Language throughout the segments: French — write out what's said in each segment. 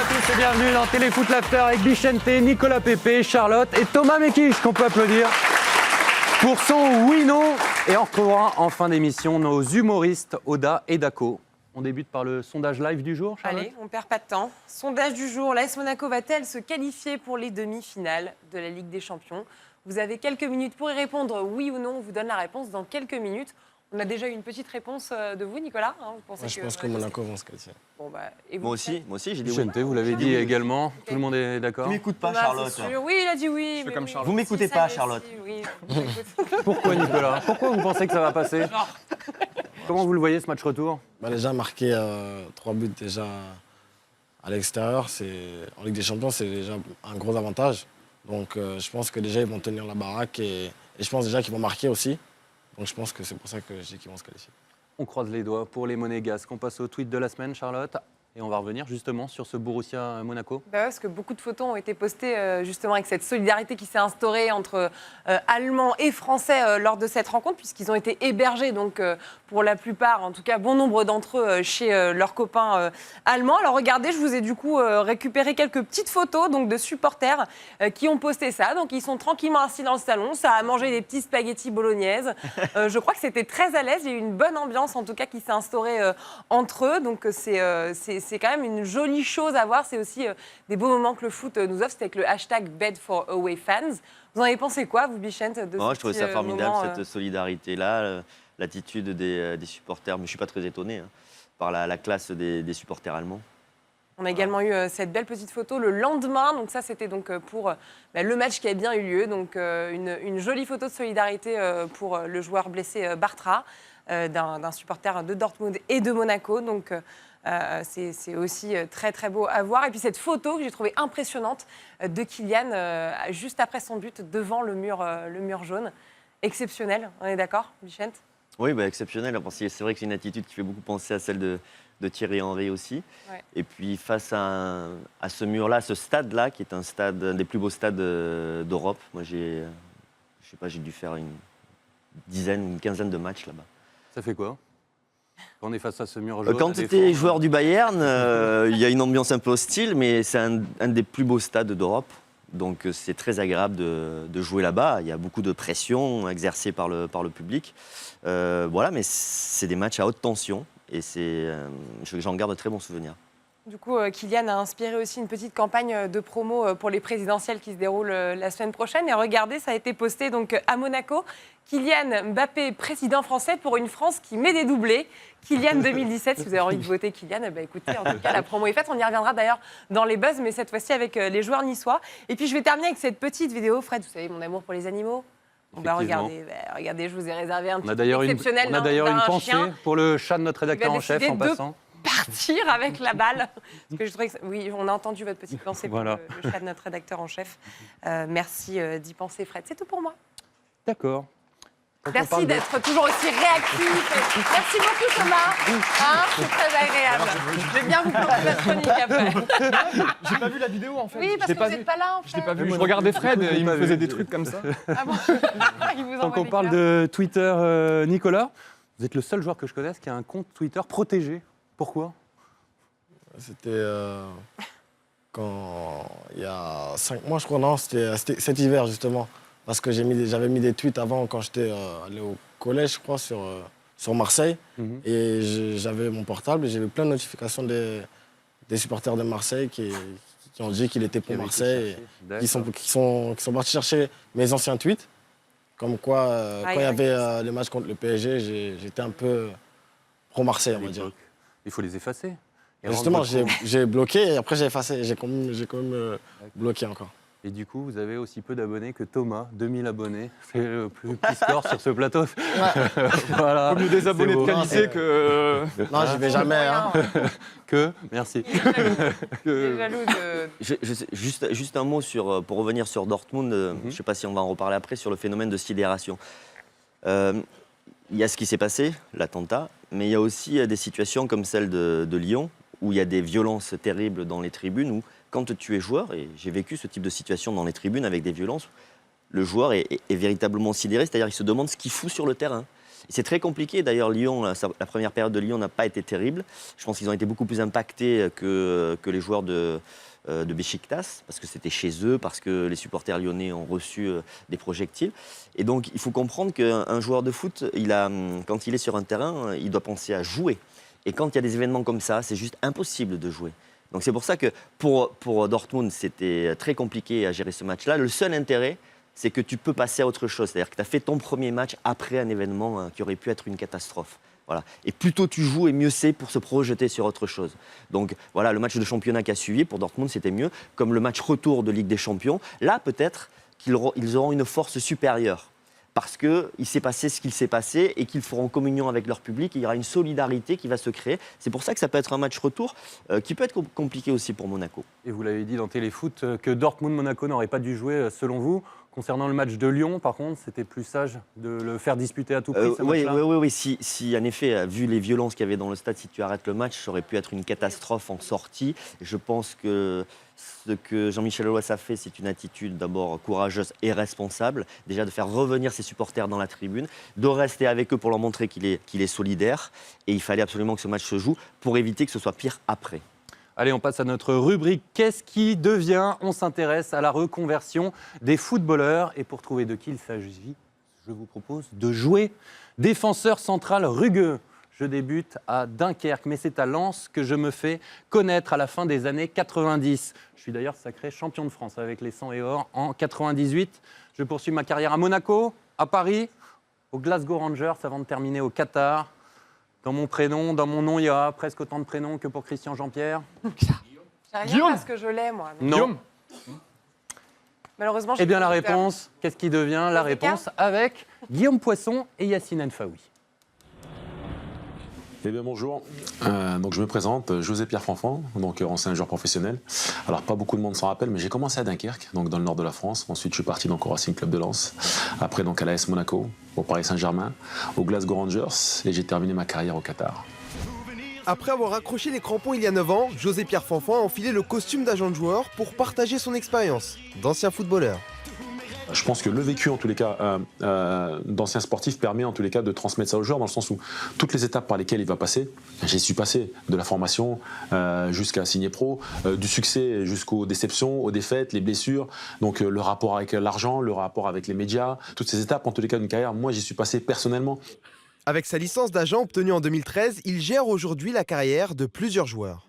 à tous et bienvenue dans Téléfoot l'After avec Bichente, Nicolas Pépé, Charlotte et Thomas Mekich qu'on peut applaudir pour son oui-non. Et on retrouvera en fin d'émission nos humoristes Oda et Daco. On débute par le sondage live du jour, Charlotte. Allez, on perd pas de temps. Sondage du jour, l'AS Monaco va-t-elle se qualifier pour les demi-finales de la Ligue des Champions? Vous avez quelques minutes pour y répondre, oui ou non. On vous donne la réponse dans quelques minutes. On a déjà eu une petite réponse de vous, Nicolas. Vous pensez Je pense que Monaco vont se qualifier. Bon, et vous, Moi aussi, j'ai dit oui. Bichente, vous l'avez dit également. Okay. Tout le monde est d'accord. Tu m'écoutes pas, Thomas, Charlotte. Oui, il a dit oui. Je fais comme Charlotte. Vous m'écoutez pas, Charlotte. Oui, Pourquoi, Nicolas? Pourquoi vous pensez que ça va passer? Comment vous le voyez, ce match retour? Déjà, marquer 3 buts déjà à l'extérieur, en Ligue des Champions, c'est déjà un gros avantage. Donc, je pense que déjà, ils vont tenir la baraque et je pense déjà qu'ils vont marquer aussi. Donc, je pense que c'est pour ça que je dis qu'ils vont se qualifier. On croise les doigts pour les Monégasques. On passe au tweet de la semaine, Charlotte. Et on va revenir justement sur ce Borussia Monaco. Parce que beaucoup de photos ont été postées justement avec cette solidarité qui s'est instaurée entre Allemands et Français lors de cette rencontre, puisqu'ils ont été hébergés, donc pour la plupart, en tout cas bon nombre d'entre eux, chez leurs copains allemands. Alors regardez, je vous ai du coup récupéré quelques petites photos donc, de supporters qui ont posté ça. Donc ils sont tranquillement assis dans le salon, ça a mangé des petits spaghettis bolognaises. Je crois que c'était très à l'aise, il y a eu une bonne ambiance en tout cas qui s'est instaurée entre eux. Donc c'est quand même une jolie chose à voir. C'est aussi des beaux moments que le foot nous offre. C'était avec le hashtag #BedForAwayFans. Vous en avez pensé quoi, vous, Bichente, de Je trouvais ça formidable, moment, cette solidarité-là, l'attitude des supporters. Mais je ne suis pas très étonné par la classe des supporters allemands. On a également eu cette belle petite photo le lendemain. Donc ça, c'était donc pour le match qui a bien eu lieu. Donc une jolie photo de solidarité pour le joueur blessé Bartra, d'un supporter de Dortmund et de Monaco. Donc c'est aussi très très beau à voir. Et puis cette photo que j'ai trouvée impressionnante de Kylian juste après son but devant le mur jaune. Exceptionnel, on est d'accord, Bichente? Oui, exceptionnel. C'est vrai que c'est une attitude qui fait beaucoup penser à celle de Thierry Henry aussi. Ouais. Et puis face à ce ce stade-là, qui est un des plus beaux stades d'Europe, moi j'ai dû faire une quinzaine de matchs là-bas. Ça fait quoi? Quand on est face à ce mur jaune? Quand tu étais joueur du Bayern, il y a une ambiance un peu hostile, mais c'est un des plus beaux stades d'Europe. Donc c'est très agréable de jouer là-bas. Il y a beaucoup de pression exercée par le public. Mais c'est des matchs à haute tension et j'en garde de très bons souvenirs. Du coup, Kylian a inspiré aussi une petite campagne de promo pour les présidentielles qui se déroulent la semaine prochaine. Et regardez, ça a été posté donc à Monaco. Kylian Mbappé, président français pour une France qui met des doublés. Kylian 2017, si vous avez envie de voter Kylian, écoutez, en tout cas, la promo est faite. On y reviendra d'ailleurs dans les buzz, mais cette fois-ci avec les joueurs niçois. Et puis, je vais terminer avec cette petite vidéo. Fred, vous savez, mon amour pour les animaux. Regardez, je vous ai réservé un petit exceptionnel. On a d'ailleurs une pensée pour le chat de notre rédacteur en chef en passant. Partir avec la balle. Parce que je trouvais que, oui, on a entendu votre petite pensée pour le chat de notre rédacteur en chef. Merci d'y penser, Fred. C'est tout pour moi. D'accord. Merci d'être toujours aussi réactif. Merci beaucoup, Thomas. C'est très agréable. Je vais bien vous planter la chronique après. J'ai pas vu la vidéo en fait. Oui, parce que vous n'êtes pas là en fait. Je l'ai pas vu. Je regardais Fred, il me faisait des trucs comme ça. Ah bon? Donc on parle de Twitter, Nicolas. Vous êtes le seul joueur que je connaisse qui a un compte Twitter protégé. Pourquoi? C'était quand il y a 5 mois, je crois, non, c'était cet hiver justement. Parce que j'avais mis des tweets avant quand j'étais allé au collège, je crois, sur Marseille. Et j'avais mon portable et j'avais plein de notifications des supporters de Marseille qui ont dit qu'il était pour Marseille. Et qui sont partis chercher mes anciens tweets. Comme quoi, quand il y avait les matchs contre le PSG, j'étais un peu pro-Marseille, on va dire. Il faut les effacer. Justement, j'ai bloqué et après j'ai effacé. J'ai quand même bloqué encore. Et du coup, vous avez aussi peu d'abonnés que Thomas, 2000 abonnés. C'est le plus petit score sur ce plateau. Voilà. Comme des abonnés de qualité que... Non, j'y vais jamais. Hein. Merci. Jaloux de... Juste un mot pour revenir sur Dortmund. Je ne sais pas si on va en reparler après, sur le phénomène de sidération. Il y a ce qui s'est passé, l'attentat, mais il y a aussi des situations comme celle de Lyon, où il y a des violences terribles dans les tribunes, où quand tu es joueur, et j'ai vécu ce type de situation dans les tribunes avec des violences, le joueur est véritablement sidéré, c'est-à-dire qu'il se demande ce qu'il fout sur le terrain. C'est très compliqué. D'ailleurs, Lyon, la première période de Lyon n'a pas été terrible. Je pense qu'ils ont été beaucoup plus impactés que les joueurs de Beşiktaş, parce que c'était chez eux, parce que les supporters lyonnais ont reçu des projectiles. Et donc, il faut comprendre qu'un joueur de foot, quand il est sur un terrain, il doit penser à jouer. Et quand il y a des événements comme ça, c'est juste impossible de jouer. Donc c'est pour ça que pour Dortmund, c'était très compliqué à gérer ce match-là. Le seul intérêt, c'est que tu peux passer à autre chose. C'est-à-dire que tu as fait ton premier match après un événement qui aurait pu être une catastrophe. Voilà. Et plus tôt tu joues, et mieux c'est pour se projeter sur autre chose. Donc voilà, le match de championnat qui a suivi, pour Dortmund, c'était mieux. Comme le match retour de Ligue des Champions, là peut-être qu'ils auront une force supérieure. Parce qu'il s'est passé ce qu'il s'est passé et qu'ils feront communion avec leur public. Il y aura une solidarité qui va se créer. C'est pour ça que ça peut être un match retour qui peut être compliqué aussi pour Monaco. Et vous l'avez dit dans Téléfoot que Dortmund-Monaco n'aurait pas dû jouer selon vous. Concernant le match de Lyon, par contre, c'était plus sage de le faire disputer à tout prix, ce match-là. Oui. Si, en effet, vu les violences qu'il y avait dans le stade, si tu arrêtes le match, ça aurait pu être une catastrophe en sortie. Et je pense que ce que Jean-Michel Aulas a fait, c'est une attitude d'abord courageuse et responsable. Déjà de faire revenir ses supporters dans la tribune, de rester avec eux pour leur montrer qu'il est solidaire. Et il fallait absolument que ce match se joue pour éviter que ce soit pire après. Allez, on passe à notre rubrique « Qu'est-ce qui devient ?» On s'intéresse à la reconversion des footballeurs. Et pour trouver de qui il s'agit, je vous propose de jouer défenseur central rugueux. Je débute à Dunkerque, mais c'est à Lens que je me fais connaître à la fin des années 90. Je suis d'ailleurs sacré champion de France avec les 100 et or en 98. Je poursuis ma carrière à Monaco, à Paris, au Glasgow Rangers avant de terminer au Qatar. Dans mon prénom, dans mon nom, il y a presque autant de prénoms que pour Christian Jean-Pierre. Guillaume, parce que je l'ai, moi. Non. Guillaume. Malheureusement, Eh bien, la réponse. réponse, qu'est-ce qui devient la réponse avec Guillaume Poisson et Yacine Enfaoui. Eh bien bonjour, donc je me présente, José Pierre Fanfan, donc ancien joueur professionnel. Alors pas beaucoup de monde s'en rappelle, mais j'ai commencé à Dunkerque, donc dans le nord de la France. Ensuite je suis parti donc au Racing Club de Lens, après donc à l'AS Monaco, au Paris Saint-Germain, au Glasgow Rangers et j'ai terminé ma carrière au Qatar. Après avoir accroché les crampons il y a 9 ans, José Pierre Fanfan a enfilé le costume d'agent de joueur pour partager son expérience d'ancien footballeur. Je pense que le vécu, en tous les cas, d'ancien sportif permet en tous les cas de transmettre ça aux joueurs, dans le sens où toutes les étapes par lesquelles il va passer, j'y suis passé, de la formation jusqu'à signer pro, du succès jusqu'aux déceptions, aux défaites, les blessures, donc le rapport avec l'argent, le rapport avec les médias, toutes ces étapes en tous les cas d'une carrière, moi j'y suis passé personnellement. Avec sa licence d'agent obtenue en 2013, il gère aujourd'hui la carrière de plusieurs joueurs.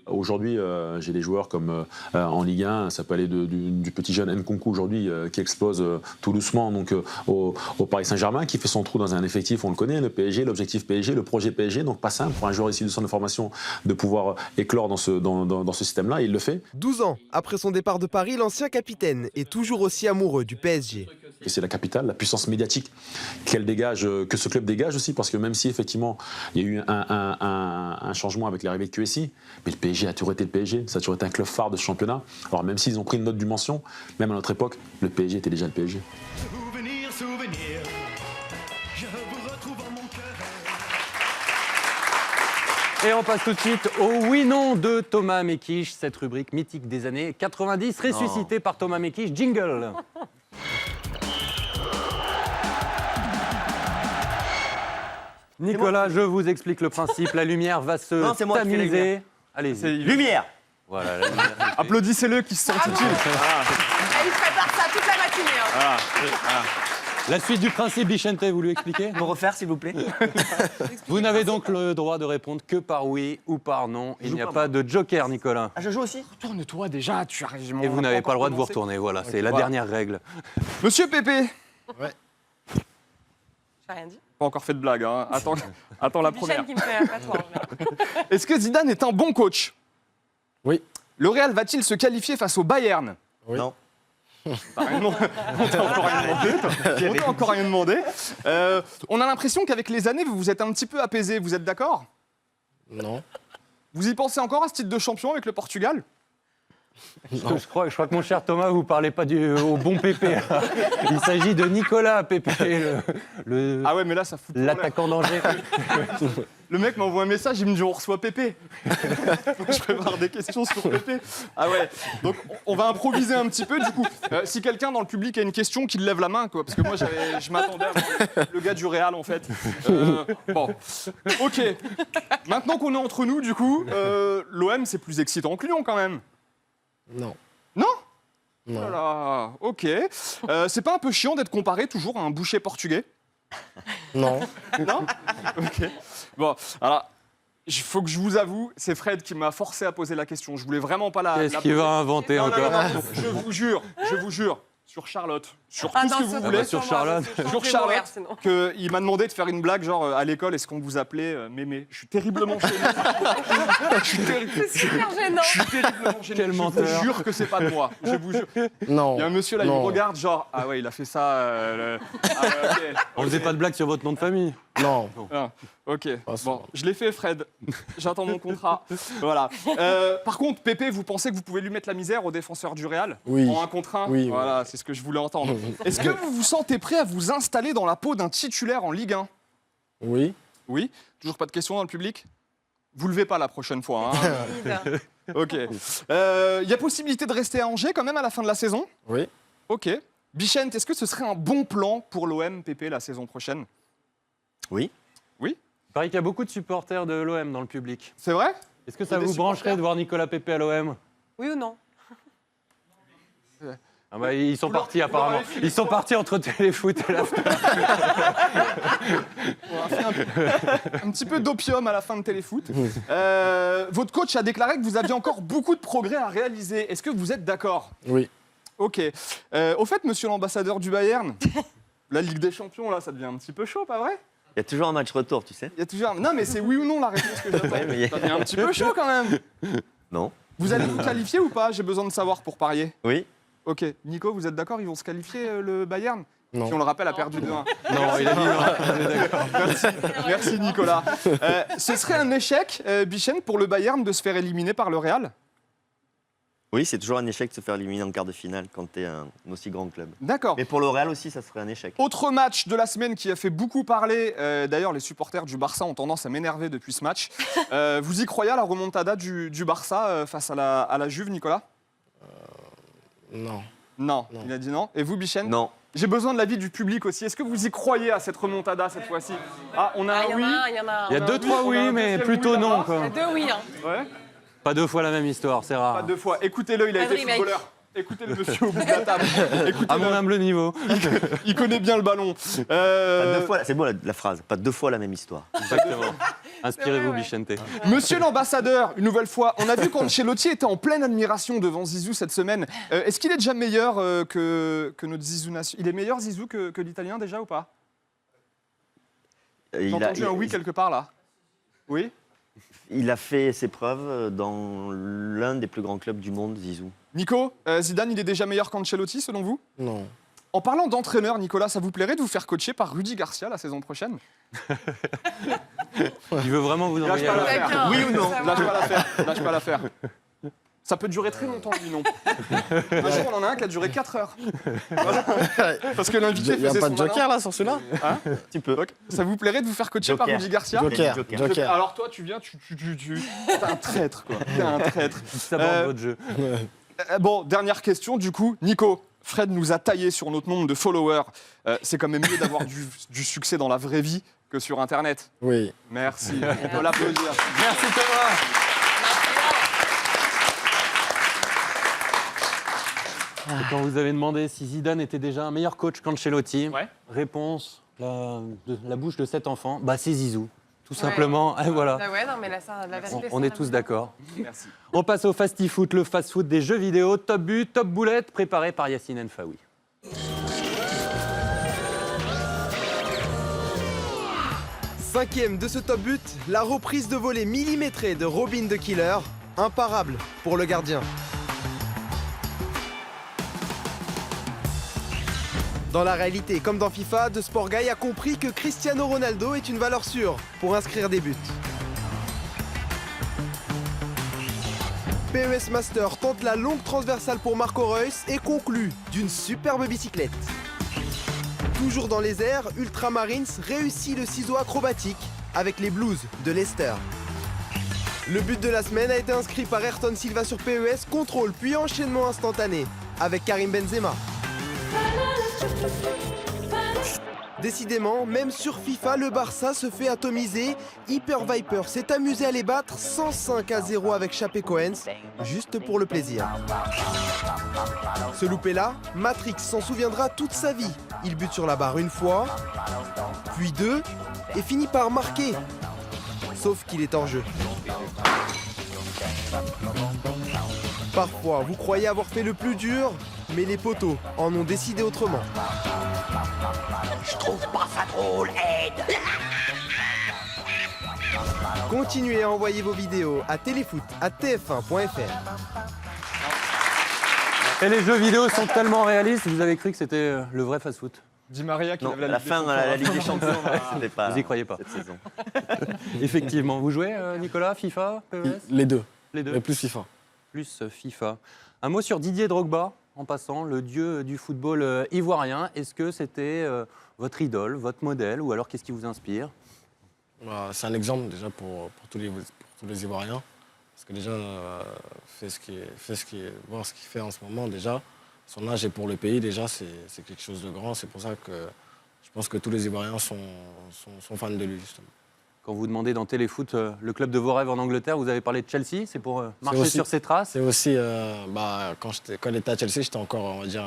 Aujourd'hui, j'ai des joueurs comme en Ligue 1, ça peut aller du petit jeune Nkunku aujourd'hui qui explose tout doucement donc, au Paris Saint-Germain, qui fait son trou dans un effectif, on le connaît, le PSG, l'objectif PSG, le projet PSG, donc pas simple pour un joueur issu de centre de formation de pouvoir éclore dans ce système-là, et il le fait. 12 ans après son départ de Paris, l'ancien capitaine est toujours aussi amoureux du PSG. Et c'est la capitale, la puissance médiatique qu'elle dégage, que ce club dégage aussi, parce que même si effectivement il y a eu un changement avec l'arrivée de QSI, mais le PSG a toujours été le PSG, ça a toujours été un club phare de ce championnat. Alors même s'ils ont pris une autre dimension, même à notre époque, le PSG était déjà le PSG. Souvenir, je vous retrouve en mon cœur. Et on passe tout de suite au oui-non de Thomas Mekich, cette rubrique mythique des années 90, ressuscitée par Thomas Mekich. Jingle. Nicolas, je vous explique le principe. La lumière va se Non, c'est moi qui fais la tamiser. lumière. Allez-y. Lumière. Voilà, la lumière. Applaudissez-le qui se sent utile. Il prépare ça toute la matinée. Hein. La suite du principe, Bichente, vous lui expliquez? Me refaire, s'il vous plaît. Vous n'avez donc le droit de répondre que par oui ou par non. Il n'y a pas de joker, Nicolas. Ah, je joue aussi. Retourne-toi déjà, tu as raison. Et vous n'avez pas le droit de vous retourner. Voilà, c'est la dernière règle. Monsieur Pépé. J'ai rien dit. Pas encore fait de blague, hein. Attends la première. Michel qui me fait un patouan. Est-ce que Zidane est un bon coach? Oui. Le Real va-t-il se qualifier face au Bayern? Oui. Non. On t'a encore rien demandé. On a l'impression qu'avec les années, vous vous êtes un petit peu apaisé. Vous êtes d'accord? Non. Vous y pensez encore à ce titre de champion avec le Portugal? Je crois que mon cher Thomas, vous parlez pas au bon Pépé. Il s'agit de Nicolas Pépé, Ah ouais, mais là, ça fout trop l'air. l'attaquant d'Angers. Le mec m'envoie un message, il me dit on reçoit Pépé. Donc je prépare des questions sur Pépé. Ah ouais, donc on va improviser un petit peu du coup. Si quelqu'un dans le public a une question, qu'il lève la main quoi, parce que moi je m'attendais à le gars du Real en fait. Bon, ok. Maintenant qu'on est entre nous du coup, l'OM c'est plus excitant que Lyon quand même. Non. Non? Non. Voilà, ok. C'est pas un peu chiant d'être comparé toujours à un boucher portugais? Non. Non? Ok. Bon, alors, il faut que je vous avoue, c'est Fred qui m'a forcé à poser la question. Je voulais vraiment pas la. Qu'est-ce qu'il va inventer Non, non, encore non, non, je vous jure, sur Charlotte, sur tout ce que vous voulez. sur Charlotte. Sur Charlotte, il m'a demandé de faire une blague, genre à l'école, est-ce qu'on vous appelait Mémé? Je suis terriblement gêné. Je suis Super gênant. terriblement gêné. Quel menteur. Je vous jure que c'est pas de moi. Je vous jure. Non. Il y a un monsieur là, il me Non. regarde, genre, ah ouais, il a fait ça. Ok. On faisait pas de blague sur votre nom de famille. Non. Ah, ok, Pas ça. bon, je l'ai fait, Fred. J'attends mon contrat. Voilà. Par contre, Pépé, vous pensez que vous pouvez lui mettre la misère au défenseur du Real? Oui. En 1 contre 1? Oui, Voilà, c'est ce que je voulais entendre. Est-ce que vous vous sentez prêt à vous installer dans la peau d'un titulaire en Ligue 1? Oui. Oui? Toujours pas de questions dans le public? Vous levez pas la prochaine fois. Hein. Ok. Il y a possibilité de rester à Angers quand même à la fin de la saison? Oui. Ok. Bichente, est-ce que ce serait un bon plan pour l'OM, Pépé, la saison prochaine? Oui. Oui? Il paraît qu'il y a beaucoup de supporters de l'OM dans le public. C'est vrai? Est-ce que ça Des vous brancherait supporters de voir Nicolas Pépé à l'OM? Oui ou non? Ah bah, ils sont Vous leur- partis vous leur apparemment. avez filé Ils sont quoi? partis entre Téléfoot et la On a fait un petit peu d'opium à la fin de Téléfoot. Votre coach a déclaré que vous aviez encore beaucoup de progrès à réaliser. Est-ce que vous êtes d'accord? Oui. Ok. Au fait, monsieur l'ambassadeur du Bayern, la Ligue des Champions, là, ça devient un petit peu chaud, pas vrai? Il y a toujours un match retour, tu sais. Il y a toujours Non, mais c'est oui ou non la réponse que j'attends. Ouais, mais- Ça devient un petit peu chaud quand même. Non. Vous allez vous qualifier ou pas? J'ai besoin de savoir pour parier. Oui. Ok. Nico, vous êtes d'accord? Ils vont se qualifier, le Bayern? Non. Qui, on le rappelle, a perdu 2-1. Non, il a dit non. Merci Nicolas. Ce serait un échec, Bichente, pour le Bayern de se faire éliminer par le Real? Oui, c'est toujours un échec de se faire éliminer en quart de finale quand tu es un aussi grand club. D'accord. Mais pour le Real aussi, ça serait un échec. Autre match de la semaine qui a fait beaucoup parler, d'ailleurs les supporters du Barça ont tendance à m'énerver depuis ce match. Vous y croyez à la remontada du Barça face à la Juve, Nicolas? Non. Non, Non. il a dit non. Et vous, Bichente? Non. J'ai besoin de l'avis du public aussi. Est-ce que vous y croyez à cette remontada cette fois-ci? Ah, on a Ah, un il y en oui. a un, il y en a un. Il y a On a deux, un trois on a oui, un mais deuxième plutôt oui non. là-bas. Il y Quoi. a deux oui. Hein. Ouais, Pas deux fois la même histoire, c'est pas rare. 2 fois. Écoutez-le, il a été Vas-y, mec. footballeur. Écoutez le monsieur au bout de la table. À mon Écoutez-le, humble niveau. il connaît bien le ballon. Pas 2 fois, c'est beau la phrase, pas 2 fois la même histoire. Exactement. Inspirez-vous, Ouais, ouais. Bichente. Monsieur l'ambassadeur, une nouvelle fois, on a vu qu'Ancelotti était en pleine admiration devant Zizou cette semaine. Est-ce qu'il est déjà meilleur que notre Zizou nation? Il est meilleur Zizou que l'Italien déjà ou pas? J'ai entendu un oui quelque part là. Oui? Il a fait ses preuves dans l'un des plus grands clubs du monde, Zizou. Nico, Zidane, il est déjà meilleur qu'Ancelotti selon vous? Non. En parlant d'entraîneur, Nicolas, ça vous plairait de vous faire coacher par Rudy Garcia la saison prochaine? Il veut vraiment vous Lâche envoyer pas à l'affaire. D'accord. Oui ou non? Ça va. Lâche pas l'affaire. Lâche pas l'affaire. Ça peut durer très longtemps, lui, non. Un jour, on en a un qui a duré 4 heures. Voilà. Parce que l'invité Il n'y a faisait pas son de joker là sur celui-là? Hein? Un petit peu. Donc, ça vous plairait de vous faire coacher par Joker. Rudy Garcia? Joker. Joker. Joker. Alors toi, tu viens, t'es un traître, quoi. T'es un traître. Ça aborde votre jeu. Bon, dernière question, du coup. Nico, Fred nous a taillé sur notre nombre de followers. C'est quand même mieux d'avoir du succès dans la vraie vie que sur Internet. Oui. Merci. On peut l'applaudir. Merci Thomas. Et quand vous avez demandé si Zidane était déjà un meilleur coach qu'Ancelotti, Ouais. réponse de la bouche de cet enfant, bah c'est Zizou. Tout Ouais. simplement, et voilà. Ah ouais, non, mais là, ça, la vérité, On ça, est la tous vérité. d'accord. Merci. On passe au fast-foot, le fast-foot des jeux vidéo. Top but, top boulette, préparé par Yacine Enfaoui. Cinquième de ce top but, la reprise de volée millimétrée de Robin the Killer, imparable pour le gardien. Dans la réalité, comme dans FIFA, The Sport Guy a compris que Cristiano Ronaldo est une valeur sûre pour inscrire des buts. PES Master tente la longue transversale pour Marco Reus et conclut d'une superbe bicyclette. Toujours dans les airs, Ultramarines réussit le ciseau acrobatique avec les Blues de Leicester. Le but de la semaine a été inscrit par Ayrton Silva sur PES, contrôle puis enchaînement instantané avec Karim Benzema. Décidément, même sur FIFA, le Barça se fait atomiser. Hyper Viper s'est amusé à les battre 105-0 avec Chapecoense, juste pour le plaisir. Ce loupé-là, Matrix s'en souviendra toute sa vie. Il bute sur la barre une fois, puis deux, et finit par marquer. Sauf qu'il est hors jeu. Parfois, vous croyez avoir fait le plus dur, mais les poteaux en ont décidé autrement. Je trouve pas ça drôle, Ed. Continuez à envoyer vos vidéos à téléfoot@tf1.fr. Et les jeux vidéo sont tellement réalistes, vous avez cru que c'était le vrai fast-foot. Di Maria qui Non, lève la la Ligue des fin Champions. à la Ligue des Champions, c'était pas. Vous y croyez pas. cette saison. Effectivement. Vous jouez, Nicolas, FIFA, PES? Les deux, Les deux. mais plus FIFA. Plus FIFA. Un mot sur Didier Drogba, en passant, le dieu du football ivoirien. Est-ce que c'était votre idole, votre modèle, ou alors qu'est-ce qui vous inspire? Bah, c'est un exemple déjà pour tous les Ivoiriens. Parce que déjà, voir ce qu'il fait en ce moment, déjà, son âge et pour le pays, déjà, c'est quelque chose de grand. C'est pour ça que je pense que tous les Ivoiriens sont fans de lui, justement. Quand vous demandez dans Téléfoot le club de vos rêves en Angleterre, vous avez parlé de Chelsea, c'est pour marcher aussi- sur ses traces? C'est aussi, quand il était à Chelsea, j'étais encore, on va dire,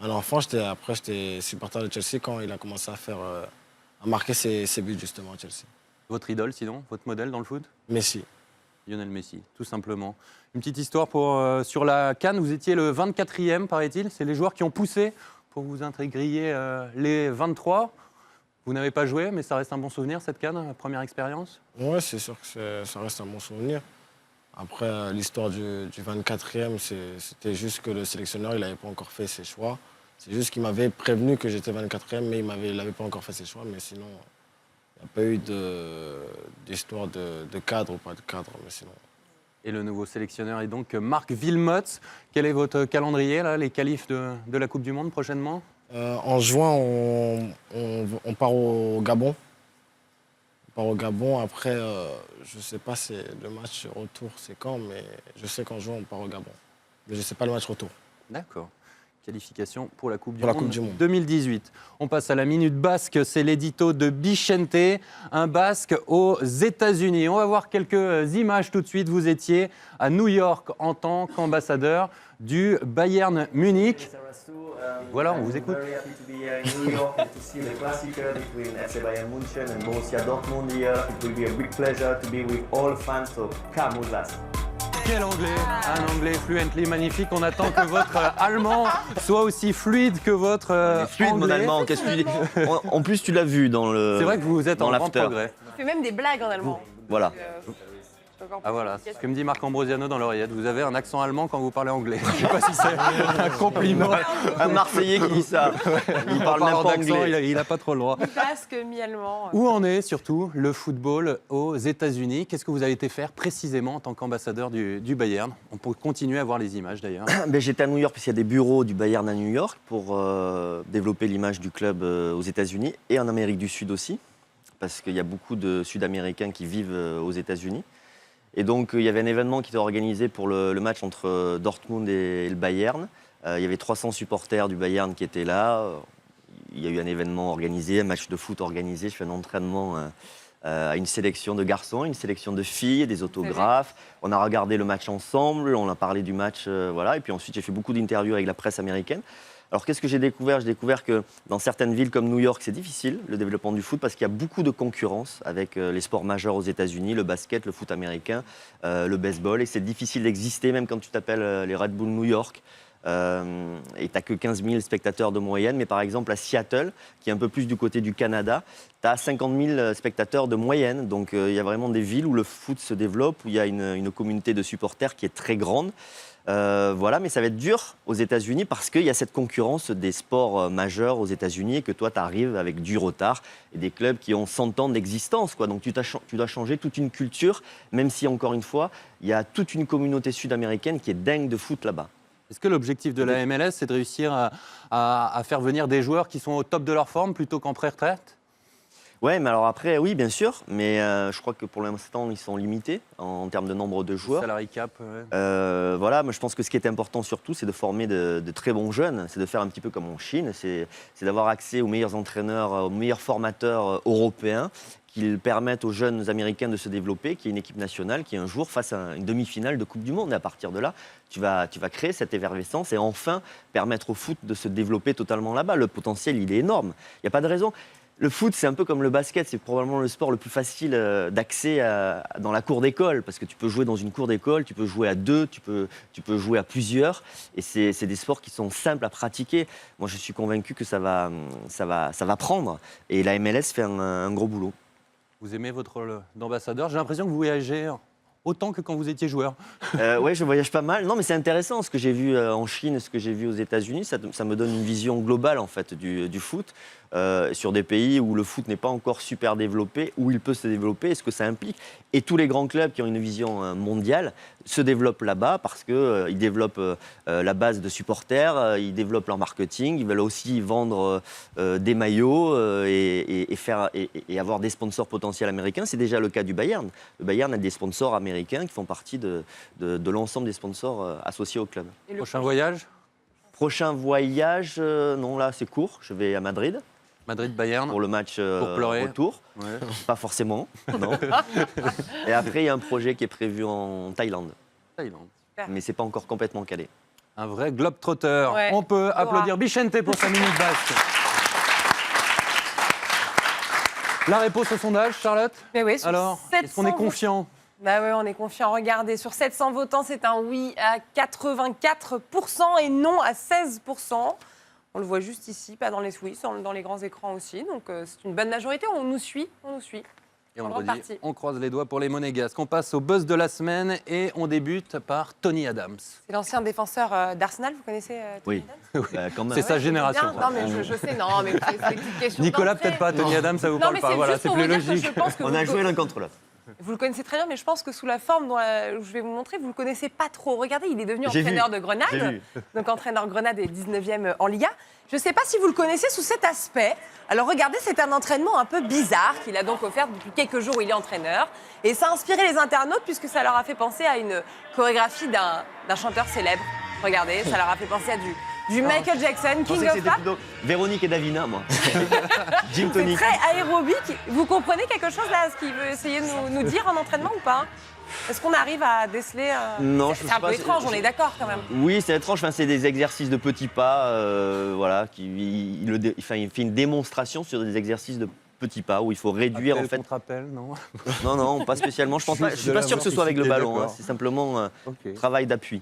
un enfant. Après, j'étais supporter de Chelsea quand il a commencé à marquer ses buts, justement, à Chelsea. Votre idole, sinon? Votre modèle dans le foot? Messi. Lionel Messi, tout simplement. Une petite histoire sur la CAN. Vous étiez le 24e, paraît-il. C'est les joueurs qui ont poussé pour vous intégrer les 23. Vous n'avez pas joué, mais ça reste un bon souvenir, cette CAN, première expérience? Ouais, c'est sûr que ça reste un bon souvenir. Après, l'histoire du 24e, c'était juste que le sélectionneur, il n'avait pas encore fait ses choix. C'est juste qu'il m'avait prévenu que j'étais 24e, mais il n'avait pas encore fait ses choix. Mais sinon, il n'y a pas eu d'histoire de cadre ou pas de cadre. Mais sinon. Et le nouveau sélectionneur est donc Marc Wilmots. Quel est votre calendrier, là, les qualifs de la Coupe du Monde prochainement? En juin, on part au Gabon. On part au Gabon. Après, je ne sais pas le match retour, c'est quand, mais je sais qu'en juin, on part au Gabon. Mais je ne sais pas le match retour. D'accord. Qualification pour la Coupe du Pour la Monde Coupe du Monde. 2018. On passe à la Minute Basque, c'est l'édito de Bichente, un Basque aux États-Unis. On va voir quelques images tout de suite. Vous étiez à New York en tant qu'ambassadeur du Bayern Munich. Voilà, on vous écoute. Very happy to be here in New York and to see the classical between FC Bayern München and Borussia Dortmund here. It will be a big pleasure to be with all fans, so come with us. Quel anglais! Un anglais fluently magnifique. On attend que votre allemand soit aussi fluide que votre Fluide, mon anglais. allemand, qu'est-ce que tu dis? En plus, tu l'as vu dans le. C'est vrai que vous êtes dans en grand l'after. progrès. Il fait même des blagues en allemand. Voilà. C'est encore plus Ah voilà, c'est efficace. ce que me dit Marc Ambrosiano dans l'oreillette. Vous avez un accent allemand quand vous parlez anglais. Je ne sais pas si c'est un compliment. Un Marseillais qui dit ça. Il parle En même parlant pas d'accent, anglais. il n'a pas trop le droit. Basque, mi-allemand. Où en est surtout le football aux États-Unis? Qu'est-ce que vous avez été faire précisément en tant qu'ambassadeur du Bayern? On peut continuer à voir les images d'ailleurs. Ben, j'étais à New York parce qu'il y a des bureaux du Bayern à New York pour développer l'image du club aux États-Unis et en Amérique du Sud aussi, parce qu'il y a beaucoup de Sud-Américains qui vivent aux États-Unis. Et donc il y avait un événement qui était organisé pour le match entre Dortmund et le Bayern. Il y avait 300 supporters du Bayern qui étaient là. Il y a eu un événement organisé, un match de foot organisé. Je fais un entraînement à une sélection de garçons, une sélection de filles, des autographes. On a regardé le match ensemble, on a parlé du match, voilà. Et puis ensuite, j'ai fait beaucoup d'interviews avec la presse américaine. Alors, qu'est-ce que j'ai découvert? J'ai découvert que dans certaines villes comme New York, c'est difficile, le développement du foot, parce qu'il y a beaucoup de concurrence avec les sports majeurs aux États-Unis, le basket, le foot américain, le baseball. Et c'est difficile d'exister, même quand tu t'appelles les Red Bull New York. et tu n'as que 15 000 spectateurs de moyenne. Mais par exemple, à Seattle, qui est un peu plus du côté du Canada, tu as 50 000 spectateurs de moyenne. Donc il y a vraiment des villes où le foot se développe, où il y a une communauté de supporters qui est très grande. Voilà, mais ça va être dur aux États-Unis parce qu'il y a cette concurrence des sports majeurs aux États-Unis et que toi, tu arrives avec du retard et des clubs qui ont 100 ans d'existence, quoi. Donc tu dois changer toute une culture, même si, encore une fois, il y a toute une communauté sud-américaine qui est dingue de foot là-bas. Est-ce que l'objectif de la MLS, c'est de réussir à faire venir des joueurs qui sont au top de leur forme plutôt qu'en pré-retraite ? Ouais, mais alors après, oui, bien sûr, mais je crois que pour l'instant, ils sont limités en termes de nombre de joueurs. Salary cap, ouais. Voilà, moi je pense que ce qui est important surtout, c'est de former de très bons jeunes, c'est de faire un petit peu comme en Chine, c'est d'avoir accès aux meilleurs entraîneurs, aux meilleurs formateurs européens, qui permettent aux jeunes Américains de se développer, qu'il y ait une équipe nationale qui un jour fasse une demi-finale de Coupe du Monde. Et à partir de là, tu vas créer cette effervescence et enfin permettre au foot de se développer totalement là-bas. Le potentiel, il est énorme. Il n'y a pas de raison. Le foot, c'est un peu comme le basket, c'est probablement le sport le plus facile d'accès dans la cour d'école, parce que tu peux jouer dans une cour d'école, tu peux jouer à deux, tu peux jouer à plusieurs, et c'est des sports qui sont simples à pratiquer. Moi, je suis convaincu que ça va prendre, et la MLS fait un gros boulot. Vous aimez votre rôle d'ambassadeur ? J'ai l'impression que vous voyagez autant que quand vous étiez joueur. Oui, je voyage pas mal. Non, mais c'est intéressant ce que j'ai vu en Chine, ce que j'ai vu aux États-Unis. Ça me donne une vision globale en fait du foot sur des pays où le foot n'est pas encore super développé, où il peut se développer, et ce que ça implique. Et tous les grands clubs qui ont une vision mondiale se développent là-bas parce qu'ils développent la base de supporters, ils développent leur marketing, ils veulent aussi vendre des maillots et avoir des sponsors potentiels américains. C'est déjà le cas du Bayern. Le Bayern a des sponsors américains qui font partie de l'ensemble des sponsors associés au club. Et le Prochain voyage ? Prochain voyage, non là c'est court, je vais à Madrid. Madrid-Bayern. Pour le match Pour pleurer. retour. Ouais. Pas forcément, non. Et après, il y a un projet qui est prévu en Thaïlande. Thaïlande. Mais c'est pas encore complètement calé. Un vrai globe-trotter. Ouais. On peut Laura. applaudir Bichente pour sa minute basque. La réponse au sondage, Charlotte ? Mais oui, sur Alors, est-ce qu'on est 700 confiant ? Bah oui, on est confiant. Regardez, sur 700 votants, c'est un oui à 84% et non à 16%. On le voit juste ici, pas dans les Suisses, dans les grands écrans aussi. Donc c'est une bonne majorité. On nous suit, on nous suit. Et on le On est redit, reparti. on croise les doigts pour les monégasques. On passe au buzz de la semaine et on débute par Tony Adams. C'est l'ancien défenseur d'Arsenal, vous connaissez Tony Oui. Adams Quand même. C'est sa génération. Bien. Non, mais je sais, non, mais c'est une petite question. Nicolas, d'entrée. peut-être pas. Tony Adams, ça vous Non, parle mais pas. c'est Voilà, juste c'est pour plus vous dire que logique. je pense que On a joué l'un contre l'autre. Vous le connaissez très bien, mais je pense que sous la forme dont je vais vous montrer, vous ne le connaissez pas trop. Regardez, il est devenu J'ai entraîneur vu. de Grenade. J'ai vu. Donc entraîneur Grenade est 19e en Liga. Je ne sais pas si vous le connaissez sous cet aspect. Alors regardez, c'est un entraînement un peu bizarre qu'il a donc offert depuis quelques jours où il est entraîneur. Et ça a inspiré les internautes puisque ça leur a fait penser à une chorégraphie d'un chanteur célèbre. Regardez, ça leur a fait penser à du Michael Jackson, Je pensais King que of c'était Rap. plutôt Véronique et Davina, moi. Gin C'est tonic. très aérobique. Vous comprenez quelque chose là, ce qu'il veut essayer de nous dire en entraînement ou pas? Est-ce qu'on arrive à déceler Non, je c'est sais un pas, peu c'est- étrange, on est d'accord quand même. Oui, c'est étrange. Enfin, c'est des exercices de petits pas. Voilà, il fait une démonstration sur des exercices de petits pas où il faut réduire en fait. Contre-appel, non. Non, pas spécialement. Je Juste suis de pas la sûr que ce soit avec le motricité, ballon. d'accord. C'est simplement Ok. travail d'appui,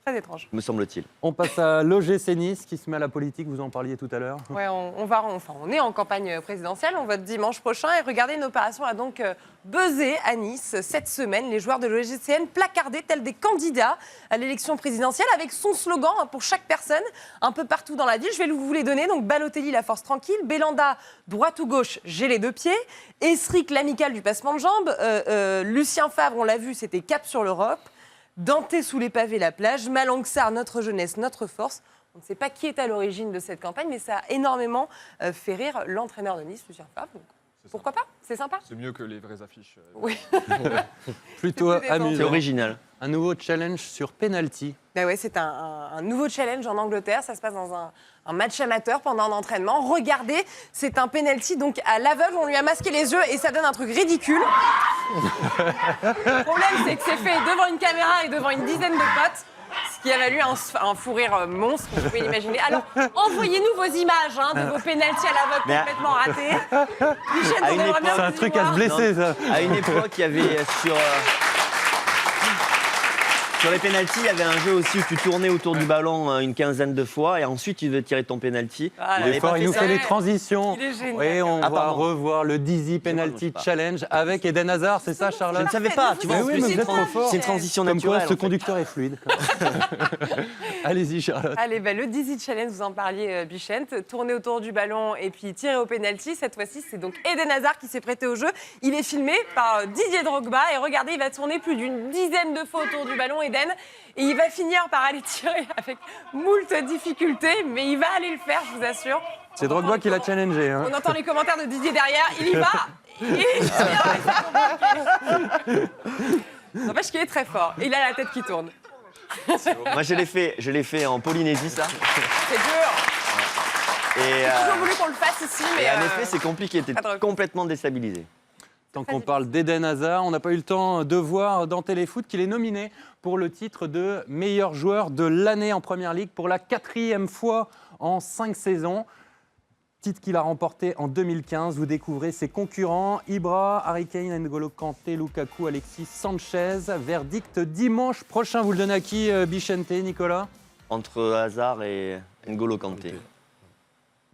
Très étrange. me semble-t-il. On passe à l'OGC Nice qui se met à la politique, vous en parliez tout à l'heure. Ouais, on est en campagne présidentielle, on vote dimanche prochain et regardez, une opération a donc buzzé à Nice cette semaine. Les joueurs de l'OGCN placardés tels des candidats à l'élection présidentielle avec son slogan pour chaque personne un peu partout dans la ville. Je vais vous les donner. Donc Balotelli, la force tranquille, Belanda, droite ou gauche, j'ai les deux pieds, Esric, l'amical du passement de jambes, Lucien Favre, on l'a vu, c'était cap sur l'Europe, Dante sous les pavés, la plage, Malang Sarr, notre jeunesse, notre force. On ne sait pas qui est à l'origine de cette campagne, mais ça a énormément fait rire l'entraîneur de Nice, Lucien Favre. Donc, pourquoi pas? C'est sympa. C'est mieux que les vraies affiches. Oui. Plutôt C'est plus détendu. C'est amusant. original. Un nouveau challenge sur penalty. Ben ouais, c'est un nouveau challenge en Angleterre. Ça se passe dans un match amateur pendant un entraînement. Regardez, c'est un penalty donc à l'aveugle. On lui a masqué les yeux et ça donne un truc ridicule. Le problème, c'est que c'est fait devant une caméra et devant une dizaine de potes. Ce qui a valu un fou rire monstre, vous pouvez l'imaginer. Alors, envoyez-nous vos images de vos pénaltys à l'aveugle Mais complètement ratés. Michel, à on une aimerait époque- bien C'est un vous y truc à voir. se blesser, ça. À une époque, il y avait sur. Sur les pénaltys, il y avait un jeu aussi où tu tournais autour du ballon une quinzaine de fois et ensuite tu devais tirer ton pénalty. Ah, Il est fort, il nous fait les ça. transitions. Il est génial. Et on Ah, va pardon. revoir le Dizzy Penalty pas. Challenge avec Eden Hazard, c'est ça Je Charlotte ne savais pas, tu vois. Mais en oui, plus, mais c'est vous êtes trop fort. C'est une transition Comme quoi, naturelle. ce en fait. conducteur est fluide. Allez-y Charlotte. Allez, le Dizzy Challenge, vous en parliez, Bichente. Tourner autour du ballon et puis tirer au penalty. Cette fois-ci, c'est donc Eden Hazard qui s'est prêté au jeu. Il est filmé par Didier Drogba. Et regardez, il va tourner plus d'une dizaine de fois autour du ballon, Eden. Et il va finir par aller tirer avec moult difficultés. Mais il va aller le faire, je vous assure. C'est Drogba qui l'a challengé. Hein. On entend les commentaires de Didier derrière. Il y va. Et il tire avec sa compliquée. N'empêche qu'il est très fort. Il a la tête qui tourne. Moi, je l'ai fait en Polynésie, ça. C'est dur. Et, J'ai toujours voulu qu'on le fasse ici, mais... et en effet, c'est compliqué. T'es pas drôle. complètement déstabilisé. Tant qu'on parle d'Eden Hazard, on n'a pas eu le temps de voir dans Téléfoot qu'il est nominé pour le titre de meilleur joueur de l'année en Première Ligue pour la 4e fois en 5 saisons. Titre qu'il a remporté en 2015. Vous découvrez ses concurrents Ibra, Harry Kane, N'Golo Kanté, Lukaku, Alexis Sanchez. Verdict dimanche prochain. Vous le donnez à qui, Bichente, Nicolas? Entre Hazard et N'Golo Kanté. Mais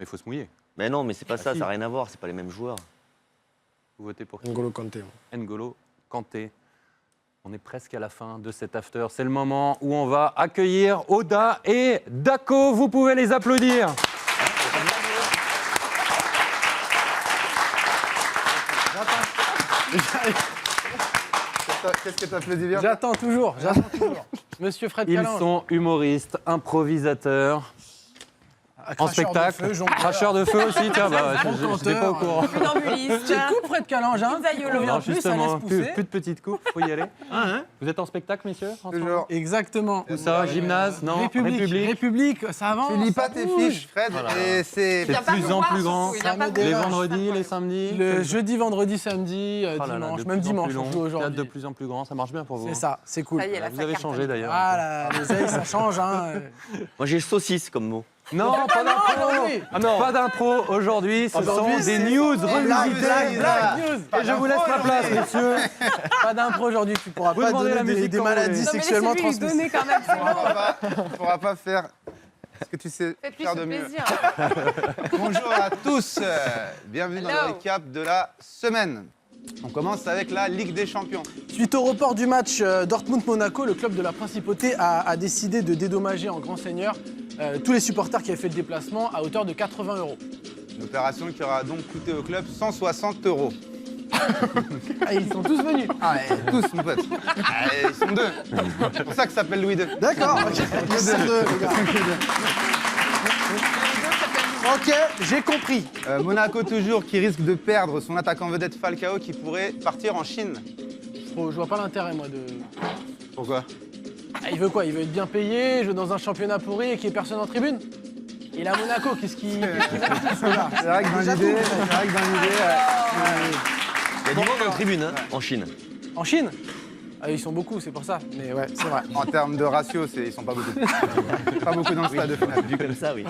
il faut se mouiller. Mais non, mais c'est pas ça, si. ça n'a rien à voir, c'est pas les mêmes joueurs. Vous votez pour qui? N'Golo Kanté. N'Golo Kanté. On est presque à la fin de cet after. C'est le moment où on va accueillir Oda et Dako. Vous pouvez les applaudir. Qu'est-ce que t'applaudis bien? J'attends toujours. Monsieur Fred Ils Calange. sont humoristes, improvisateurs, en Cracheur de spectacle. feu, jongleur. Cracheurs de feu aussi, tiens, bah, Bon je n'étais pas au courant. Funambuliste. Petite coupe, Fred Calange, hein. Pizzaïolo. On vient Non, plus, ça justement, laisse pousser. plus de petites coupes, faut y aller. Vous êtes en spectacle, messieurs en ce moment Toujours. Exactement. Où ça, gymnase, non? République, ça avance. Tu lis pas ça tes bouge. fiches, Fred, et c'est... C'est de plus en plus grand. Il vient pas me vous Les dérange. voir. vendredis, les samedis. Le jeudi, vendredi, samedi, Oh là là, dimanche, de même plus en dimanche, plus on long, joue aujourd'hui. théâtre de plus en plus grand, ça marche bien pour vous. C'est ça, c'est cool. Ça y est, là, Vous ça avez cartonne. changé d'ailleurs. Ah, l'oseille, ça change, hein. Moi, j'ai saucisse comme mot. Non, pas d'impro. aujourd'hui. Pas d'impro aujourd'hui. Ce Aujourd'hui, sont des c'est news blague, revisitées. blague. news. Et je vous laisse ma place, messieurs. Pas d'impro aujourd'hui, tu pourras Vous pas demandez donner la musique des quand vous maladies voulez. Non, mais sexuellement laissez-lui lui transmissibles. donner quand même. c'est bon. On pourra pas faire ce que tu sais Faites-lui faire ce de mieux. plaisir. Bonjour à tous, bienvenue dans Hello. le récap de la semaine. On commence avec la Ligue des Champions. Suite au report du match Dortmund-Monaco, le club de la Principauté a décidé de dédommager en grand seigneur tous les supporters qui avaient fait le déplacement à hauteur de 80 €. Une opération qui aura donc coûté au club 160 €. Ah, ils sont tous venus. Ah, et tous, mon pote. Ah, ils sont deux. C'est pour ça que ça s'appelle Louis II. D'accord, ok. Ils sont deux, les gars. Ok, j'ai compris. Monaco toujours qui risque de perdre son attaquant vedette Falcao qui pourrait partir en Chine. Je vois pas l'intérêt, moi, de... Pourquoi? Ah, il veut quoi? Il veut être bien payé, jouer dans un championnat pourri et qu'il n'y ait personne en tribune? Il est à Monaco, qu'est-ce qu'il a C'est vrai que dans l'idée, Il y a du monde en tribune, hein, en Chine. En Chine? Ah, ils sont beaucoup, c'est pour ça. Mais ouais, c'est vrai. en termes de ratio, ils sont pas beaucoup. Pas beaucoup dans le stade de finale. Vu comme ça, oui.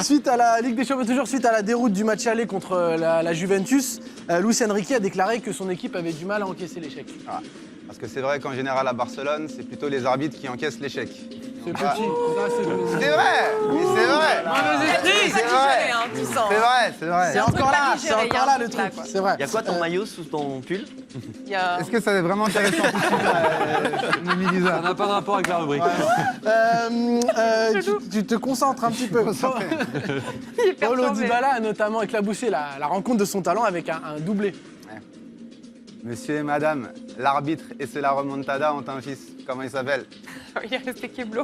Suite à la Ligue des Champions, toujours suite à la déroute du match aller contre la Juventus, Luis Enrique a déclaré que son équipe avait du mal à encaisser l'échec. Ah, parce que c'est vrai qu'en général à Barcelone, c'est plutôt les arbitres qui encaissent l'échec. C'est petit, Ah. ça c'est C'est vrai, mais c'est vrai. C'est C'est pas vrai. digéré, hein, tu sens. C'est vrai, c'est vrai. C'est un truc encore pas là, digéré, c'est il y a encore un là le truc là, truc, quoi. c'est vrai. Il y a quoi ton maillot sous ton pull? Il y a- Est-ce que ça est vraiment intéressant tout de suite, Mimi Lisa Ça n'a pas de rapport avec la rubrique. Tu te concentres un petit peu. Il est Paulo perturbé. Dybala a notamment éclaboussé la rencontre de son talent avec un doublé. Monsieur et madame, l'arbitre et c'est la remontada ont un fils. Comment il s'appelle? Il est resté Keblo.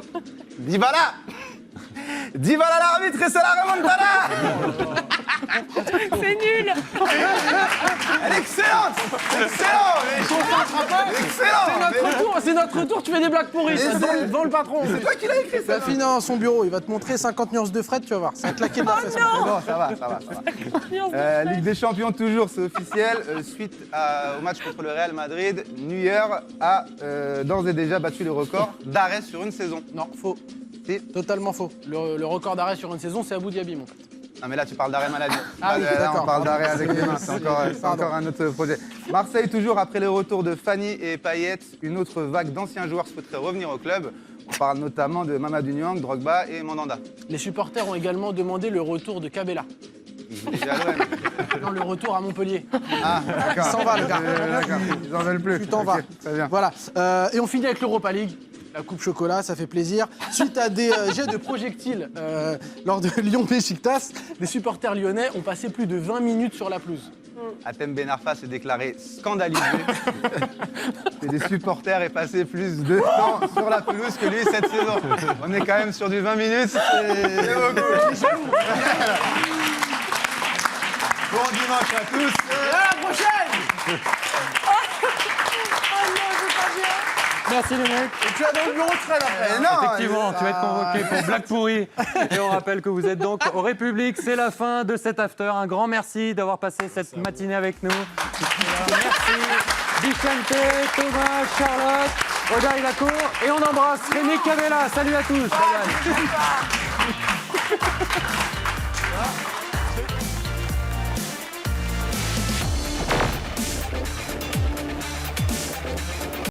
Dybala. Dybala l'arbitre et c'est la remontada. C'est nul. Elle est excellente. Excellent. Excellent. C'est notre tour, tu fais des blagues pourries, ça, devant le patron. C'est toi qui l'as écrit ça. Ça finit dans son bureau, il va te montrer 50 nuances de Fred, tu vas voir. Ça va claquer de la fesse. Bon, ça va. Ligue des Champions toujours, c'est officiel. Suite au match contre le Real Madrid, Neuer a d'ores et déjà battu le record d'arrêt sur une saison. Non, faux. Si. Totalement faux. Le record d'arrêt sur une saison, c'est Abu Dhabi, mon pote. Non mais là tu parles d'arrêt maladie. Ah oui, Là d'accord. on parle d'arrêt avec les mains, c'est encore un autre projet. Marseille, toujours après le retour de Fanny et Payet, une autre vague d'anciens joueurs souhaiterait revenir au club. On parle notamment de Mamadou Niang, Drogba et Mandanda. Les supporters ont également demandé le retour de Cabella. Il est déjà à l'OM. Non, le retour à Montpellier. Ah, d'accord. Il s'en va, le gars. D'accord, ils en veulent plus. Tu t'en vas. Ok, très bien. Voilà. Et on finit avec l'Europa League. La coupe chocolat, ça fait plaisir. Suite à des jets de projectiles lors de Lyon-Beşiktaş, les supporters lyonnais ont passé plus de 20 minutes sur la pelouse. Hatem Ben Arfa s'est déclaré scandalisé. Et des supporters aient passé plus de temps sur la pelouse que lui cette saison. On est quand même sur du 20 minutes. C'est beaucoup. Bon dimanche à tous. À la prochaine. Merci les mecs. Et tu as dans le bureau de Fred après. Mais non, Effectivement, tu vas être convoqué pour Blague pourrie. Et on rappelle que vous êtes donc au République. C'est la fin de cet after. Un grand merci d'avoir passé cette matinée avec nous. Merci Vicente, Thomas, Charlotte, Oda et Lacour. Et on embrasse Rémi Cavella. Salut à tous. Salut, Anne.